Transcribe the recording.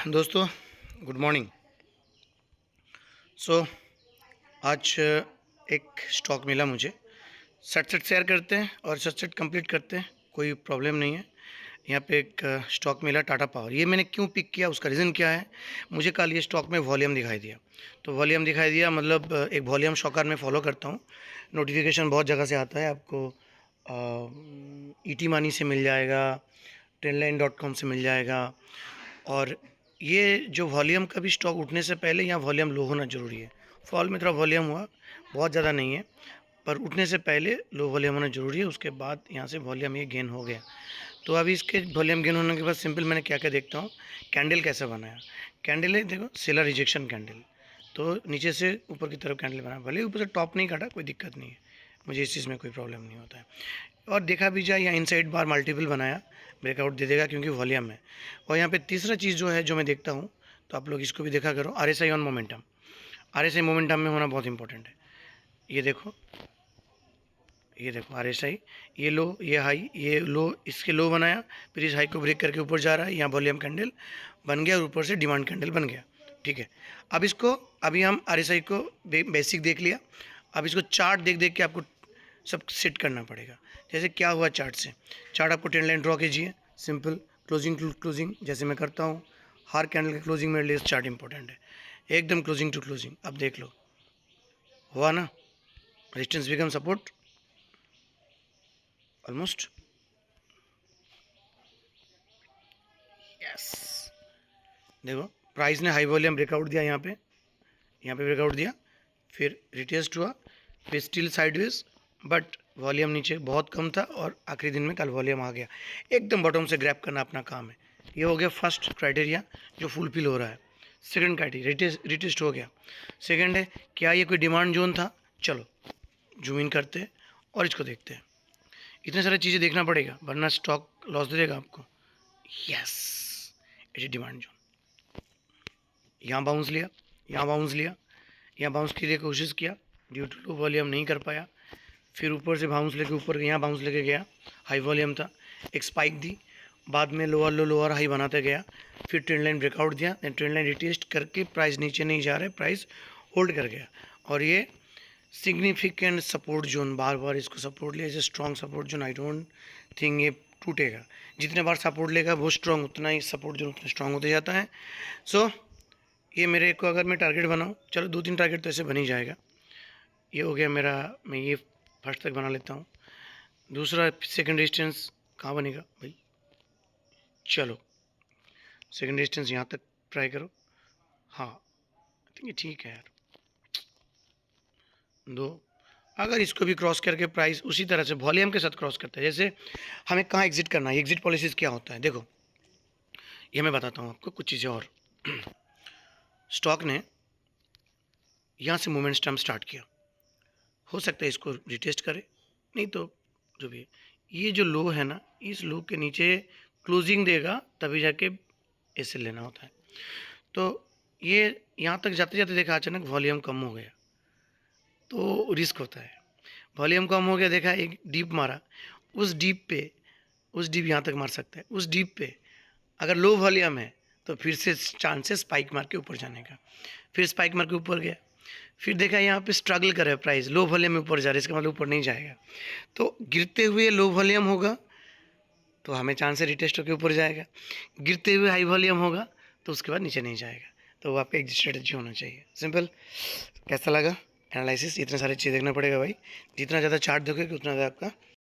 दोस्तों, good morning. सो आज एक स्टॉक मिला मुझे। सट सट शेयर करते हैं और सट सट कंप्लीट करते हैं, कोई प्रॉब्लम नहीं है। यहाँ पे एक स्टॉक मिला टाटा पावर। ये मैंने क्यों पिक किया, उसका रीज़न क्या है? मुझे कल ये स्टॉक में वॉल्यूम दिखाई दिया। तो वॉल्यूम दिखाई दिया मतलब एक वॉल्यूम शॉकर मैं फॉलो करता हूँ। नोटिफिकेशन बहुत जगह से आता है, आपको ईटी मानी से मिल जाएगा, ट्रेंडलाइन.com से मिल जाएगा। और ये जो वॉल्यूम का भी स्टॉक उठने से पहले यहाँ वॉल्यूम लो होना ज़रूरी है। फॉल में थोड़ा वॉल्यूम हुआ, बहुत ज़्यादा नहीं है, पर उठने से पहले लो वॉल्यूम होना ज़रूरी है। उसके बाद यहाँ से वॉल्यूम ये गेन हो गया। तो अभी इसके वॉल्यूम गेन होने के बाद सिंपल मैंने क्या क्या देखता हूँ, कैंडल कैसे बनाया। कैंडल है, देखो, सेलर रिजेक्शन कैंडल। तो नीचे से ऊपर की तरफ कैंडल बनाया, भले ऊपर से टॉप नहीं काटा, कोई दिक्कत नहीं है, मुझे इस चीज़ में कोई प्रॉब्लम नहीं होता है। और देखा भी जाए, यहाँ इनसाइड बार मल्टीपल बनाया, ब्रेकआउट दे देगा क्योंकि वॉल्यूम है। और यहाँ पे तीसरा चीज़ जो है, जो मैं देखता हूँ, तो आप लोग इसको भी देखा करो, RSI on momentum. RSI momentum में होना बहुत इंपॉर्टेंट है। ये देखो, ये देखो RSI, ये लो, ये हाई, ये लो, इसके लो बनाया, फिर इस हाई को ब्रेक करके ऊपर जा रहा है। यहाँ वॉल्यूम कैंडल बन गया और ऊपर से डिमांड कैंडल बन गया। ठीक है, अब इसको, अभी हम RSI को बेसिक देख लिया। अब इसको चार्ट देख देख के आपको सब सेट करना पड़ेगा। जैसे क्या हुआ चार्ट से, चार्ट आपको ट्रेंड लाइन ड्रॉ कीजिए, सिंपल क्लोजिंग टू क्लोजिंग जैसे मैं करता हूँ। हर कैंडल के क्लोजिंग मेरे लिए चार्ट इंपॉर्टेंट है, एकदम क्लोजिंग टू क्लोजिंग। अब देख लो, हुआ ना, resistance become support almost. Yes, देखो प्राइस ने हाई वॉल्यूम ब्रेकआउट दिया, यहाँ पे ब्रेकआउट दिया, फिर रिटेस्ट हुआ, फिर स्टिल साइडवेज, बट वॉल्यूम नीचे बहुत कम था और आखिरी दिन में कल वॉल्यूम आ गया। एकदम बॉटम से ग्रैब करना अपना काम है। ये हो गया फर्स्ट क्राइटेरिया जो फुलफिल हो रहा है। सेकंड क्राइटेरिया, रिटेस्ट हो गया। सेकंड है, क्या ये कोई डिमांड जोन था? चलो जूम इन करते हैं और इसको देखते हैं। इतने सारी चीज़ें देखना पड़ेगा वरना स्टॉक लॉस दे देगा आपको। Yes, it is demand zone. यहाँ बाउंस लिया, यहाँ बाउंस लिया, यहाँ बाउंस के लिए कोशिश किया, ड्यू टू लो वॉल्यूम नहीं कर पाया। फिर ऊपर से बाउंस लेके ऊपर यहाँ बाउंस लेके गया, हाई वॉल्यूम था, एक स्पाइक दी, बाद में लोअर लो लोअर हाई बनाते गया, फिर ट्रेंड लाइन ब्रेकआउट दिया, देन ट्रेंड लाइन रिटेस्ट करके प्राइस नीचे नहीं जा रहा है, प्राइस होल्ड कर गया। और ये सिग्निफिकेंट सपोर्ट जोन, बार बार इसको सपोर्ट लिया, strong support zone. I don't think ये टूटेगा। जितने बार सपोर्ट लेगा वो स्ट्रॉन्ग, उतना ही सपोर्ट जोन उतना स्ट्रॉन्ग होते जाता है। सो ये मेरे को, अगर मैं टारगेट बनाऊँ, चलो 2-3 टारगेट तो ऐसे बन ही जाएगा। ये हो गया मेरा, मैं ये फर्स्ट तक बना लेता हूँ। दूसरा, सेकंड डिस्टेंस कहाँ बनेगा भाई? चलो सेकंड डिस्टेंस यहाँ तक ट्राई करो। हाँ, आई थिंक ये ठीक है यार। दो, अगर इसको भी क्रॉस करके प्राइस उसी तरह से वॉल्यूम के साथ क्रॉस करता है, जैसे हमें कहाँ एग्जिट करना है, एग्जिट पॉलिसीज क्या होता है, देखो ये मैं बताता हूँ आपको कुछ चीज़ें और। स्टॉक ने यहाँ से मूवमेंट स्टैम्प स्टार्ट किया, हो सकता है इसको रिटेस्ट करे, नहीं तो जो भी ये जो लो है ना, इस लो के नीचे क्लोजिंग देगा, तभी जाके ऐसे लेना होता है। तो ये यहाँ तक जाते जाते देखा अचानक वॉल्यूम कम हो गया, तो रिस्क होता है। वॉल्यूम कम हो गया, देखा एक डीप मारा, उस डीप यहाँ तक मार सकता है। उस डीप पे अगर लो वॉल्यूम है तो फिर से चांसेस स्पाइक मार के ऊपर जाने का। फिर स्पाइक मार के ऊपर गया, फिर देखा यहाँ पे स्ट्रगल कर रहा है प्राइस, लो वॉल्यूम में ऊपर जा रहा है, इसका मतलब ऊपर नहीं जाएगा। तो गिरते हुए लो वॉल्यूम होगा तो हमें चांस है रिटेस्ट होकर ऊपर जाएगा, गिरते हुए हाई वॉल्यूम होगा तो उसके बाद नीचे नहीं जाएगा। तो वो आपका एग्जिट स्ट्रेटजी होना चाहिए, सिंपल। कैसा लगा एनालिसिस? इतने सारी चीज़ देखना पड़ेगा भाई, जितना ज़्यादा चार्ट देखोगे उतना ज़्यादा आपका